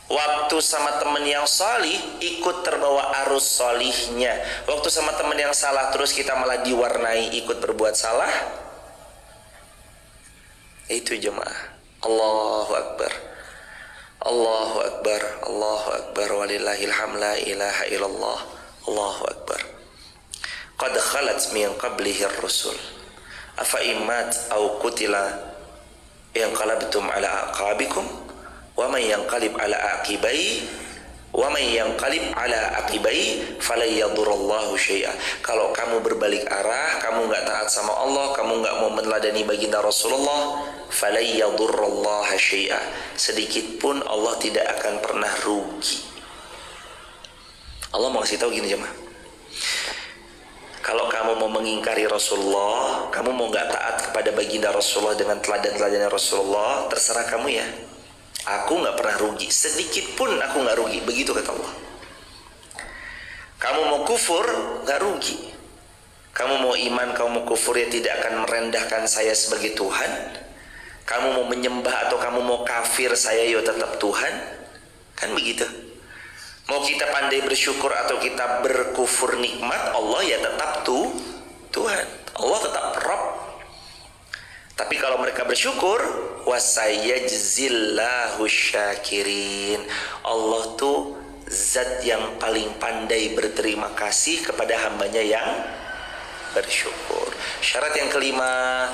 S1: Waktu sama teman yang salih ikut terbawa arus salihnya. Waktu sama teman yang salah terus kita malah diwarnai ikut berbuat salah. Itu jemaah. Allahu Akbar, Allahu Akbar, Allahu Akbar, walillahil hamd, la ilaha illallah, Allahu Akbar. Qad khalat min qablihi ar-rusul afa immat aw qutila yanqalabtum ala aqabikum wa man yanqalib ala aqibai falan yadurallahu syai'a. Kalau kamu berbalik arah, kamu enggak taat sama Allah, kamu enggak mau meneladani baginda Rasulullah, falan yadurallahu syai'a, sedikit pun Allah tidak akan pernah rugi. Allah mau kasih tahu gini jemaah, kalau kamu mau mengingkari Rasulullah, kamu mau enggak taat kepada baginda Rasulullah dengan teladan-teladannya Rasulullah, terserah kamu ya. Aku nggak pernah rugi, sedikit pun aku nggak rugi, begitu kata Allah. Kamu mau kufur, nggak rugi. Kamu mau iman, kamu mau kufur, ya tidak akan merendahkan saya sebagai Tuhan. Kamu mau menyembah atau kamu mau kafir, saya ya tetap Tuhan. Kan begitu. Mau kita pandai bersyukur atau kita berkufur nikmat Allah, ya tetap Tuhan. Allah tetap Rabb. Tapi kalau mereka bersyukur, wasayajzillahu syakirin. Allah tuh zat yang paling pandai berterima kasih kepada hambanya yang bersyukur. Syarat yang kelima,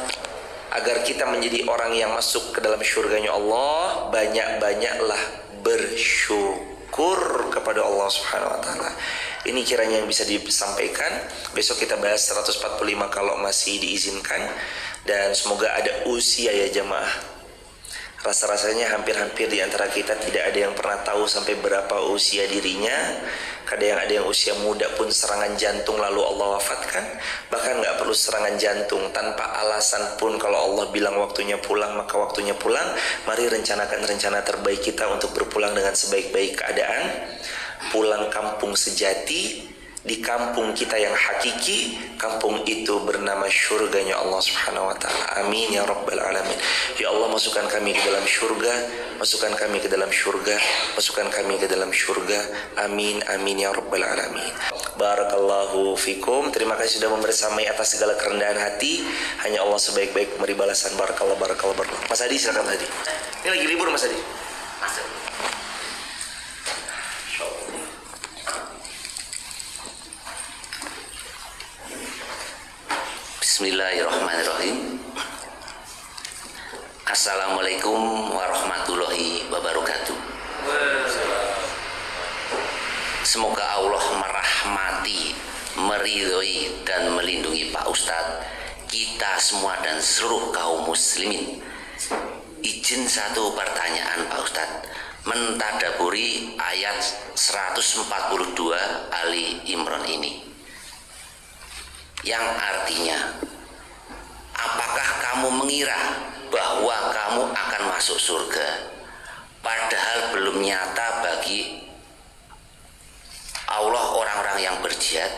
S1: agar kita menjadi orang yang masuk ke dalam syurganya Allah, banyak-banyaklah bersyukur kepada Allah Subhanahu wa taala. Ini kiranya yang bisa disampaikan. Besok kita bahas 145 kalau masih diizinkan. Dan semoga ada usia ya jemaah. Rasa-rasanya hampir-hampir di antara kita tidak ada yang pernah tahu sampai berapa usia dirinya. Kadang ada yang usia muda pun serangan jantung lalu Allah wafatkan. Bahkan nggak perlu serangan jantung, tanpa alasan pun kalau Allah bilang waktunya pulang maka waktunya pulang. Mari rencanakan rencana terbaik kita untuk berpulang dengan sebaik-baik keadaan. Pulang kampung sejati, di kampung kita yang hakiki. Kampung itu bernama syurganya Allah subhanahu wa ta'ala. Amin ya rabbal alamin. Ya Allah, masukkan kami ke dalam syurga, masukkan kami ke dalam syurga, masukkan kami ke dalam syurga. Amin amin ya rabbal alamin. Barakallahu fikum. Terima kasih sudah membersamai atas segala kerendahan hati. Hanya Allah sebaik-baik memberi balasan. Barakallah barakallah barakallah. Mas Adi silakan Mas Adi. Ini lagi libur Mas Adi. Masuk.
S2: Bismillahirrahmanirrahim. Assalamualaikum warahmatullahi wabarakatuh. Semoga Allah merahmati, meridhoi dan melindungi Pak Ustadz, kita semua dan seluruh kaum muslimin. Izin satu pertanyaan Pak Ustadz, mentadaburi ayat 142 Ali Imran ini, yang artinya, apakah kamu mengira bahwa kamu akan masuk surga padahal belum nyata bagi Allah orang-orang yang berjihad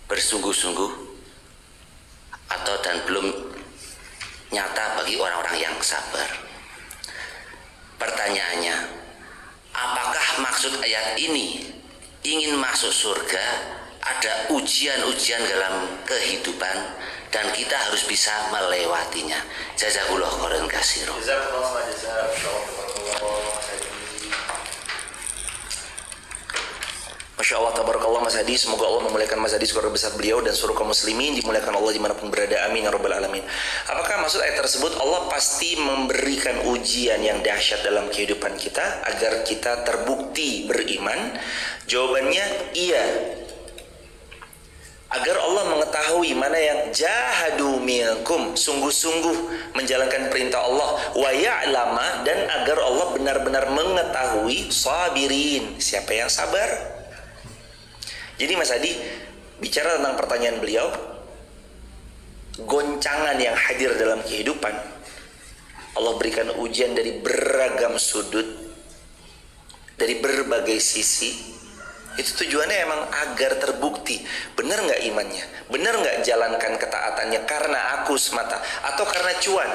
S2: bersungguh-sungguh, atau dan belum nyata bagi orang-orang yang sabar? Pertanyaannya, apakah maksud ayat ini ingin masuk surga, ada ujian-ujian dalam kehidupan dan kita harus bisa melewatinya? Jazakallahu khairan katsiran.
S1: Masya Allah, tabarakallah Mas Hadi. Semoga Allah memuliakan Mas Hadi, keluarga besar beliau dan seluruh kaum muslimin dimuliakan Allah dimanapun berada. Amin ya rabbal alamin. Apakah maksud ayat tersebut Allah pasti memberikan ujian yang dahsyat dalam kehidupan kita agar kita terbukti beriman? Jawabannya iya. Agar Allah mengetahui mana yang jahadu minkum, sungguh-sungguh menjalankan perintah Allah, wa ya'lama, dan agar Allah benar-benar mengetahui sabirin, siapa yang sabar. Jadi Mas Adi bicara tentang pertanyaan beliau, goncangan yang hadir dalam kehidupan, Allah berikan ujian dari beragam sudut, dari berbagai sisi. Itu tujuannya emang agar terbukti benar nggak imannya, benar nggak jalankan ketaatannya karena aku semata atau karena cuan.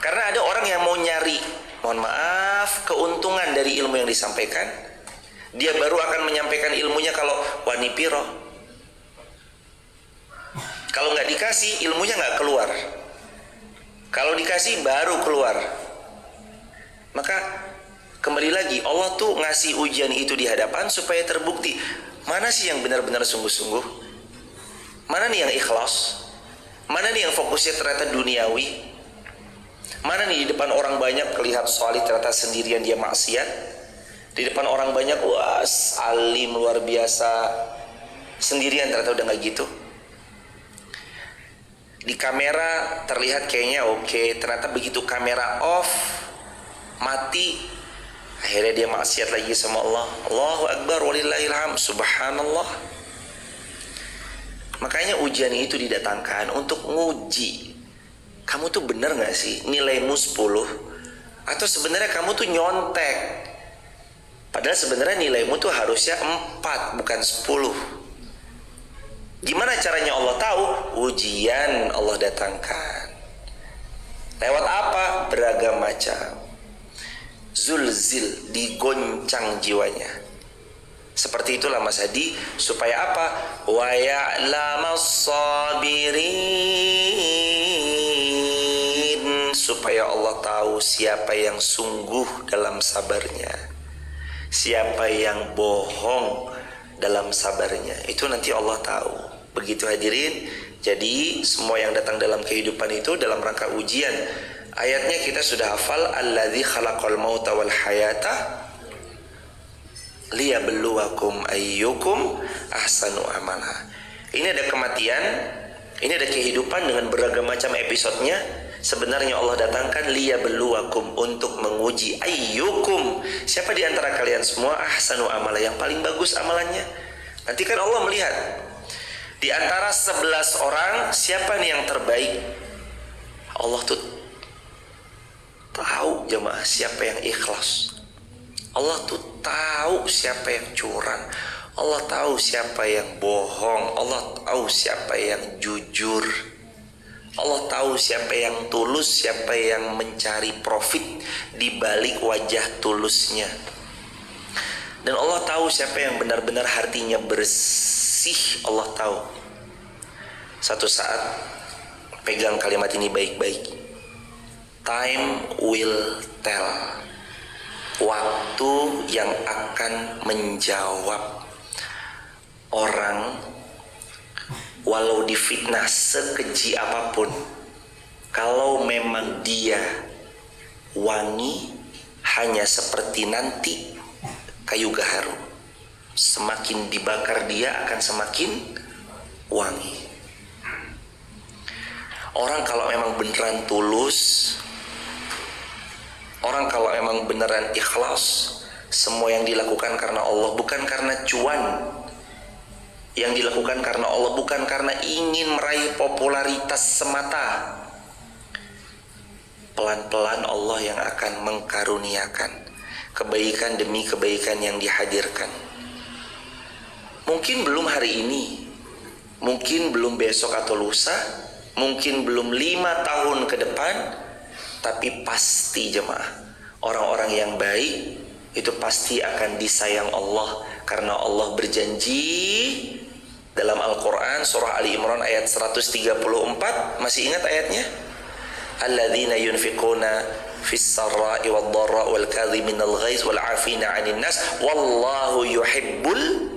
S1: Karena ada orang yang mau nyari, mohon maaf, keuntungan dari ilmu yang disampaikan. Dia baru akan menyampaikan ilmunya kalau wani piro. Kalau nggak dikasih, ilmunya nggak keluar. Kalau dikasih baru keluar. Maka kembali lagi, Allah tuh ngasih ujian itu di hadapan supaya terbukti mana sih yang benar-benar sungguh-sungguh, mana nih yang ikhlas, mana nih yang fokusnya ternyata duniawi, mana nih di depan orang banyak kelihatan solih ternyata sendirian dia maksiat, di depan orang banyak wah alim luar biasa, sendirian ternyata udah nggak gitu. Di kamera terlihat kayaknya oke, ternyata begitu kamera off, mati, akhirnya dia maksiat lagi sama Allah. Allahu Akbar walillahilham, subhanallah. Makanya ujian itu didatangkan untuk nguji kamu tuh bener gak sih nilaimu 10, atau sebenarnya kamu tuh nyontek, padahal sebenarnya nilaimu tuh harusnya 4 bukan 10. Gimana caranya Allah tahu? Ujian Allah datangkan. Lewat apa? Beragam macam. Zulzil, digoncang jiwanya. Seperti itulah Mas Hadi, supaya apa? Wa ya'lamas sabirin, supaya Allah tahu siapa yang sungguh dalam sabarnya, siapa yang bohong dalam sabarnya. Itu nanti Allah tahu. Begitu hadirin. Jadi semua yang datang dalam kehidupan itu dalam rangka ujian. Ayatnya kita sudah hafal, alladzi khalaqal mauta wal hayata liyabluwakum ayyukum ahsanu amala. Ini ada kematian, ini ada kehidupan dengan beragam macam episodenya Sebenarnya Allah datangkan liyabluwakum, untuk menguji ayyukum, siapa di antara kalian semua ahsanu amala, yang paling bagus amalannya. Nanti kan Allah melihat di antara 11 orang siapa nih yang terbaik. Allah tuh tahu jemaah siapa yang ikhlas. Allah tuh tahu siapa yang curang. Allah tahu siapa yang bohong. Allah tahu siapa yang jujur. Allah tahu siapa yang tulus, siapa yang mencari profit di balik wajah tulusnya. Dan Allah tahu siapa yang benar-benar hatinya bersih. Allah tahu. Satu saat pegang kalimat ini baik-baik. Time will tell. Waktu yang akan menjawab. Orang walau difitnah sekeji apapun, kalau memang dia wangi hanya seperti nanti kayu gaharu, semakin dibakar dia akan semakin wangi. Orang kalau memang beneran tulus, orang kalau memang beneran ikhlas, semua yang dilakukan karena Allah, bukan karena cuan. Yang dilakukan karena Allah, bukan karena ingin meraih popularitas semata. Pelan-pelan Allah yang akan mengkaruniakan kebaikan demi kebaikan yang dihadirkan. Mungkin belum hari ini, mungkin belum besok atau lusa, mungkin belum 5 tahun ke depan, tapi pasti jemaah, orang-orang yang baik itu pasti akan disayang Allah, karena Allah berjanji dalam Al-Quran surah Ali Imran ayat 134. Masih ingat ayatnya? Alladzina yunfiquna fis sarra'i wad dharra wal kadhiminal ghaiz wal 'afina 'anil nas wallahu yuhibbul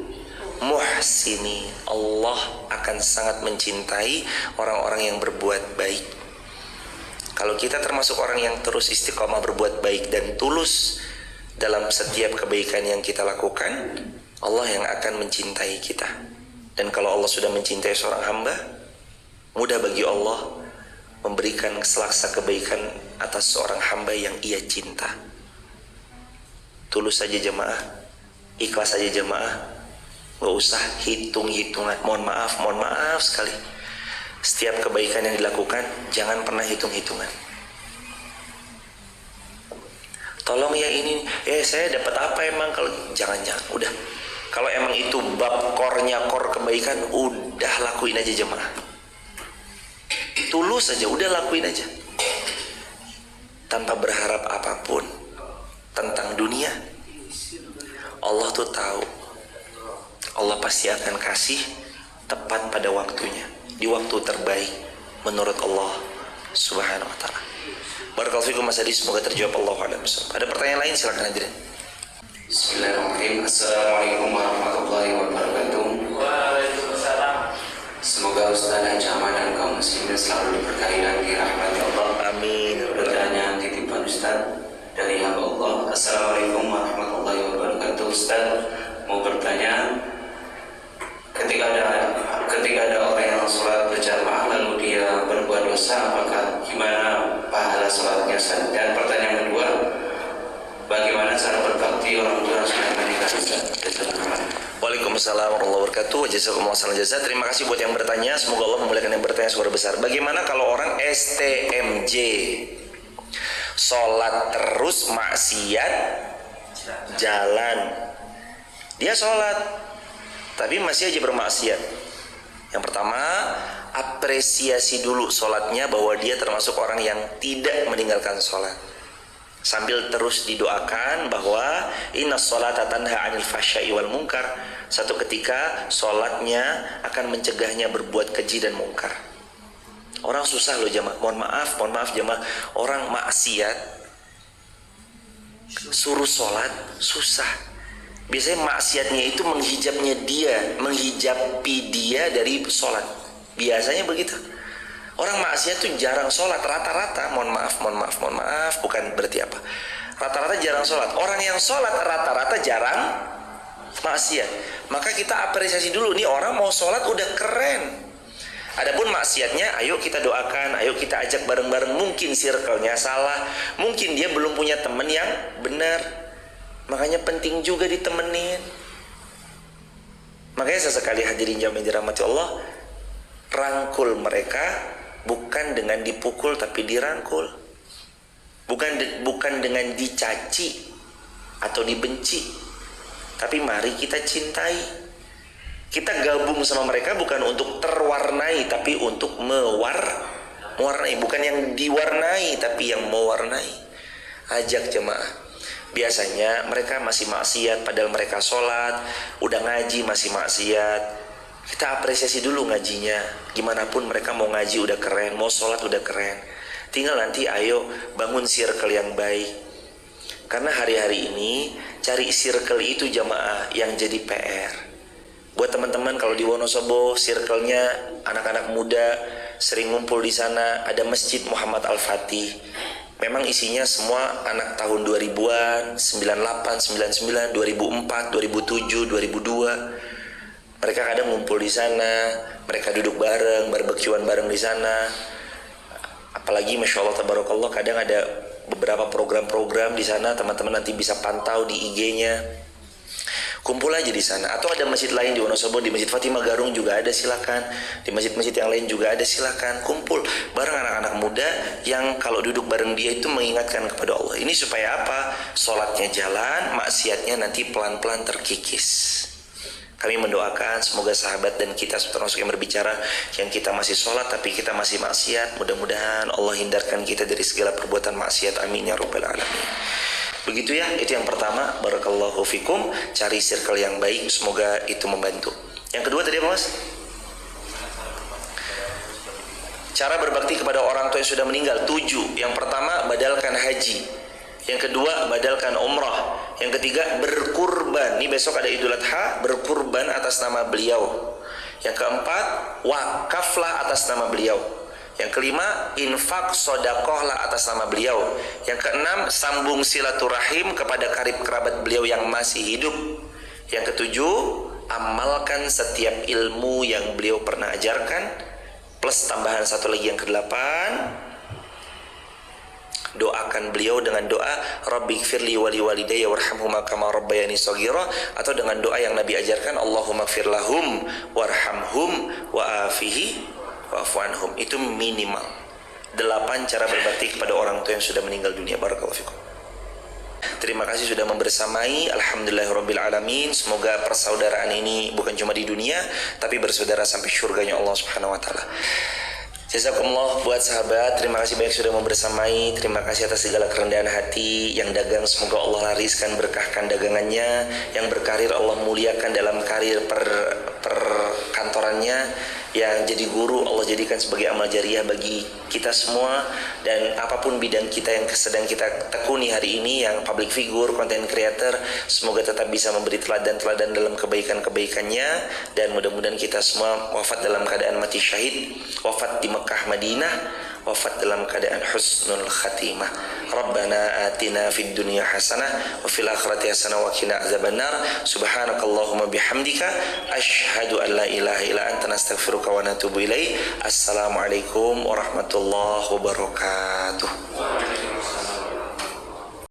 S1: muhsinin. Allah akan sangat mencintai orang-orang yang berbuat baik. Kalau kita termasuk orang yang terus istiqomah berbuat baik dan tulus dalam setiap kebaikan yang kita lakukan, Allah yang akan mencintai kita. Dan kalau Allah sudah mencintai seorang hamba, mudah bagi Allah memberikan selaksa kebaikan atas seorang hamba yang ia cinta. Tulus saja jemaah, ikhlas saja jemaah, gak usah hitung-hitungan. Mohon maaf sekali, setiap kebaikan yang dilakukan jangan pernah hitung-hitungan. Tolong ya ini, saya dapat apa emang, kalau jangan-jangan, udah. Kalau emang itu bab kornya kor kebaikan, udah lakuin aja jemaah. Tulus aja, udah lakuin aja. Tanpa berharap apapun tentang dunia. Allah tuh tahu. Allah pasti akan kasih tepat pada waktunya, di waktu terbaik menurut Allah Subhanahu wa taala. Barakallahu fikum Mas Adi, semoga terjawab. Allahu a'lam bishawab. Ada pertanyaan lain, silakan hadirin.
S3: Bismillahirrahmanirrahim. Assalamualaikum warahmatullahi wabarakatuh.
S4: Waalaikumsalam.
S3: Semoga Ustaz dan jamaah dan kaum muslimin selalu diberkahi dan dirahmati Allah.
S1: Amin.
S3: Pertanyaan titipan Ustaz dari hamba Allah. Assalamualaikum warahmatullahi wabarakatuh. Ustaz, mau bertanya, ketika ada orang yang sholat berjamaah lalu dia berbuat dosa, apakah gimana pahala sholatnya? Dan pertanyaan kedua, bagaimana cara berbakti orang tua sudah meninggal?
S1: Waalaikumsalam warahmatullahi wabarakatuh. Jazakumullah khairan jazaa. Terima kasih buat yang bertanya. Semoga Allah memuliakan yang bertanya suara besar. Bagaimana kalau orang STMJ, sholat terus maksiat jalan? Dia sholat tapi masih aja bermaksiat. Yang pertama, apresiasi dulu sholatnya, bahwa dia termasuk orang yang tidak meninggalkan sholat, sambil terus didoakan bahwa inna sholata tanha 'anil fahsya'i wal munkar. Satu ketika sholatnya akan mencegahnya berbuat keji dan mungkar. Orang susah loh jemaah, mohon maaf jemaah, orang maksiat suruh sholat susah. Biasanya maksiatnya itu menghijabi dia dari sholat. Biasanya begitu. Orang maksiat tuh jarang sholat, rata-rata, mohon maaf, bukan berarti apa, rata-rata jarang sholat. Orang yang sholat rata-rata jarang maksiat. Maka kita apresiasi dulu, nih orang mau sholat udah keren. Adapun maksiatnya, ayo kita doakan, ayo kita ajak bareng-bareng. Mungkin circle-nya salah, mungkin dia belum punya teman yang benar. Makanya penting juga ditemenin. Makanya sesekali hadirin jamaah yang dirahmati Allah, rangkul mereka bukan dengan dipukul tapi dirangkul. Bukan dengan dicaci atau dibenci, tapi mari kita cintai. Kita gabung sama mereka bukan untuk terwarnai, tapi untuk mewarnai. Bukan yang diwarnai, tapi yang mewarnai. Ajak jemaah. Biasanya mereka masih maksiat, padahal mereka sholat, udah ngaji masih maksiat. Kita apresiasi dulu ngajinya. Gimana pun mereka mau ngaji udah keren, mau sholat udah keren. Tinggal nanti ayo bangun circle yang baik. Karena hari-hari ini cari circle itu jamaah yang jadi PR. Buat teman-teman kalau di Wonosobo circle-nya anak-anak muda sering ngumpul di sana, ada Masjid Muhammad Al-Fatih. Memang isinya semua anak tahun 2000-an, 98, 99, 2004, 2007, 2002. Mereka kadang ngumpul di sana, mereka duduk bareng, barbekyuan bareng di sana. Apalagi Masya Allah Tabarakallah, kadang ada beberapa program-program di sana, teman-teman nanti bisa pantau di IG-nya. Kumpul aja di sana. Atau ada masjid lain di Wonosobo, di Masjid Fatimah Garung juga ada, silakan. Di masjid-masjid yang lain juga ada, silakan. Kumpul bareng anak-anak muda yang kalau duduk bareng dia itu mengingatkan kepada Allah. Ini supaya apa? Sholatnya jalan, maksiatnya nanti pelan-pelan terkikis. Kami mendoakan semoga sahabat dan kita termasuk yang berbicara, yang kita masih sholat tapi kita masih maksiat, mudah-mudahan Allah hindarkan kita dari segala perbuatan maksiat. Amin ya rabbal alamin. Begitu ya, itu yang pertama. Barakallahu fikum. Cari circle yang baik, semoga itu membantu. Yang kedua tadi apa mas? Cara berbakti kepada orang tua yang sudah meninggal. 7. Yang pertama, badalkan haji. Yang kedua, badalkan umrah. Yang ketiga, berkurban. Ini besok ada Idul Adha, berkurban atas nama beliau. Yang keempat, wakaflah atas nama beliau. Yang kelima, infak sodakohlah atas nama beliau. Yang keenam, sambung silaturahim kepada karib kerabat beliau yang masih hidup. Yang ketujuh, amalkan setiap ilmu yang beliau pernah ajarkan. Plus tambahan satu lagi yang kedelapan, doakan beliau dengan doa Rabbighfirli wali walidayya warhamhuma kama rabbayani shaghira, atau dengan doa yang Nabi ajarkan Allahumma ighfir lahum warhamhum wa'afihi wa'fu anhum. Itu minimal 8 cara berbakti kepada orang tua yang sudah meninggal dunia. Barakallahu fikum. Terima kasih sudah membersamai. Alhamdulillahirabbil alamin. Semoga persaudaraan ini bukan cuma di dunia tapi bersaudara sampai surganya Allah Subhanahu wa taala. Jazakumullah buat sahabat, terima kasih banyak sudah membersamai. Terima kasih atas segala kerendahan hati. Yang dagang semoga Allah lariskan, berkahkan dagangannya. Yang berkarir Allah muliakan dalam karir perkantorannya. Yang jadi guru Allah jadikan sebagai amal jariah bagi kita semua. Dan apapun bidang kita yang sedang kita tekuni hari ini, yang public figure, content creator, semoga tetap bisa memberi teladan-teladan dalam kebaikan-kebaikannya. Dan mudah-mudahan kita semua wafat dalam keadaan mati syahid, wafat di Mekah Madinah, wafat dalam keadaan husnul khatimah. Rabbana atina fid dunya hasanah wa fil akhirati hasanah wa qina adzabannar. Subhanakallahumma bihamdika asyhadu an la ilaha illa anta nastaghfiruka wa natubu ilaik. Assalamualaikum warahmatullahi wabarakatuh.